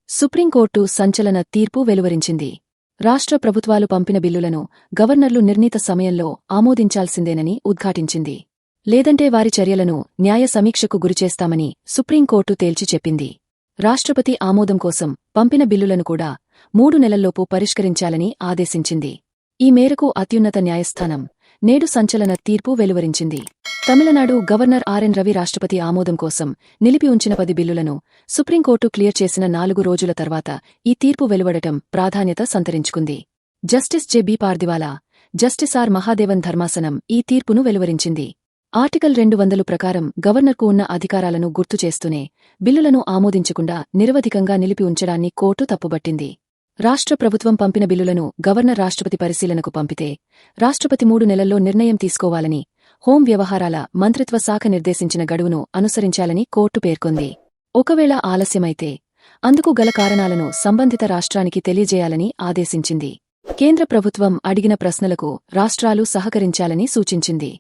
Supreme court సంచలన తీర్పు వెలువరించింది. రాష్ట్ర ప్రభుత్వాలు పంపిన బిల్లులను గవర్నర్లు నిర్ణీత సమయంలో ఆమోదించాల్సిందేనని ఉద్ఘాటించింది. లేదంటే వారి చర్యలను న్యాయ సమీక్షకు గురిచేస్తామని సుప్రీంకోర్టు తేల్చి చెప్పింది. రాష్ట్రపతి ఆమోదం కోసం పంపిన బిల్లులను కూడా 3 నెలల్లోపు పరిష్కరించాలని ఆదేశించింది. ఈ మేరకు అత్యున్నత న్యాయస్థానం నేడు సంచలన తీర్పు వెలువరించింది. తమిళనాడు గవర్నర్ ఆర్ఎన్ రవి రాష్ట్రపతి ఆమోదం కోసం నిలిపి ఉంచిన 10 బిల్లులను సుప్రీంకోర్టు క్లియర్ చేసిన 4 రోజుల తర్వాత ఈ తీర్పు వెలువడటం ప్రాధాన్యత సంతరించుకుంది. Justice J. B. Pardiwala, justice R. Mahadevan ధర్మాసనం ఈ తీర్పును వెలువరించింది. ఆర్టికల్ 200 ప్రకారం గవర్నర్కు ఉన్న అధికారాలను గుర్తుచేస్తూనే బిల్లులను ఆమోదించకుండా నిరవధికంగా నిలిపి ఉంచడాన్ని కోర్టు తప్పుబట్టింది. రాష్ట్ర ప్రభుత్వం పంపిన బిల్లులను గవర్నర్ రాష్ట్రపతి పరిశీలనకు పంపితే రాష్ట్రపతి 3 నెలల్లో నిర్ణయం తీసుకోవాలని హోం వ్యవహారాల మంత్రిత్వ శాఖ నిర్దేశించిన గడువును అనుసరించాలని కోర్టు పేర్కొంది. ఒకవేళ ఆలస్యమైతే అందుకు గల కారణాలను సంబంధిత రాష్ట్రానికి తెలియజేయాలని ఆదేశించింది. కేంద్ర ప్రభుత్వం అడిగిన ప్రశ్నలకు రాష్ట్రాలు సహకరించాలని సూచించింది.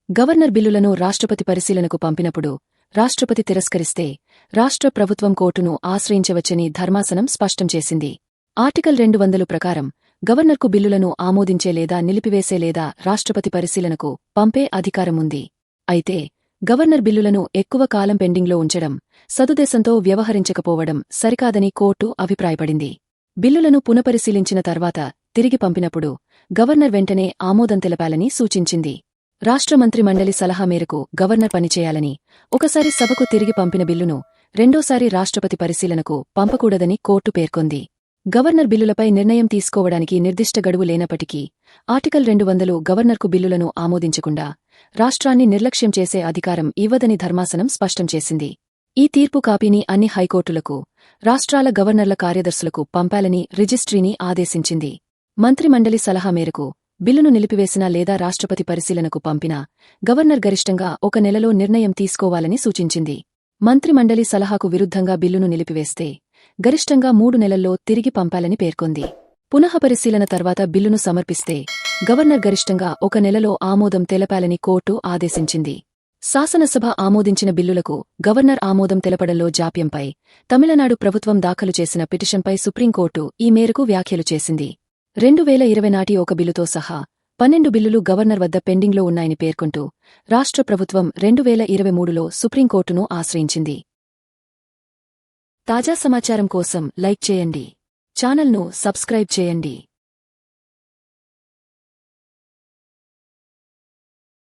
గవర్నర్ బిల్లులను రాష్ట్రపతి పరిశీలనకు పంపినప్పుడు రాష్ట్రపతి తిరస్కరిస్తే రాష్ట్ర ప్రభుత్వం కోర్టును ఆశ్రయించవచ్చని ధర్మాసనం స్పష్టం చేసింది. ఆర్టికల్ 200 ప్రకారం గవర్నర్కు బిల్లులను ఆమోదించే లేదా నిలిపివేసే లేదా రాష్ట్రపతి పరిశీలనకు పంపే అధికారముంది. అయితే గవర్నర్ బిల్లులను ఎక్కువ కాలం పెండింగ్లో ఉంచడం, సదుద్దేశంతో వ్యవహరించకపోవడం సరికాదని కోర్టు అభిప్రాయపడింది. బిల్లులను పునఃపరిశీలించిన తర్వాత తిరిగి పంపినప్పుడు గవర్నర్ వెంటనే ఆమోదం తెలపాలని సూచించింది. రాష్ట్ర మంత్రి మండలి సలహా మేరకు గవర్నర్ పనిచేయాలని, ఒకసారి సభకు తిరిగి పంపిన బిల్లును రెండోసారి రాష్ట్రపతి పరిశీలనకు పంపకూడదని కోర్టు పేర్కొంది. గవర్నర్ బిల్లులపై నిర్ణయం తీసుకోవడానికి నిర్దిష్ట గడువు లేనప్పటికీ ఆర్టికల్ 200 గవర్నర్కు బిల్లులను ఆమోదించకుండా రాష్ట్రాన్ని నిర్లక్ష్యం చేసే అధికారం ఇవ్వదని ధర్మాసనం స్పష్టం చేసింది. ఈ తీర్పు కాపీని అన్ని హైకోర్టులకు, రాష్ట్రాల గవర్నర్ల కార్యదర్శులకు పంపాలని రిజిస్ట్రీని ఆదేశించింది. మంత్రిమండలి సలహా మేరకు బిల్లును నిలిపివేసినా లేదా రాష్ట్రపతి పరిశీలనకు పంపినా గవర్నర్ గరిష్టంగా 1 నెలలో నిర్ణయం తీసుకోవాలని సూచించింది. మంత్రిమండలి సలహాకు విరుద్ధంగా బిల్లును నిలిపివేస్తే గరిష్టంగా 3 నెలల్లో తిరిగి పంపాలని పేర్కొంది. పునఃపరిశీలన తర్వాత బిల్లును సమర్పిస్తే గవర్నర్ గరిష్టంగా 1 నెలలో ఆమోదం తెలపాలని కోర్టు ఆదేశించింది. శాసనసభ ఆమోదించిన బిల్లులకు గవర్నర్ ఆమోదం తెలపడంలో జాప్యంపై తమిళనాడు ప్రభుత్వం దాఖలు చేసిన పిటిషన్పై సుప్రీంకోర్టు ఈ మేరకు వ్యాఖ్యలు చేసింది. 2020 నాటి ఒక బిల్లుతో సహా 12 బిల్లులు గవర్నర్ వద్ద పెండింగ్లో ఉన్నాయని పేర్కొంటూ రాష్ట్ర ప్రభుత్వం 2023లో సుప్రీంకోర్టును ఆశ్రయించింది. తాజా సమాచారం కోసం లైక్ చేయండి. ఛానల్ను సబ్స్క్రైబ్ చేయండి.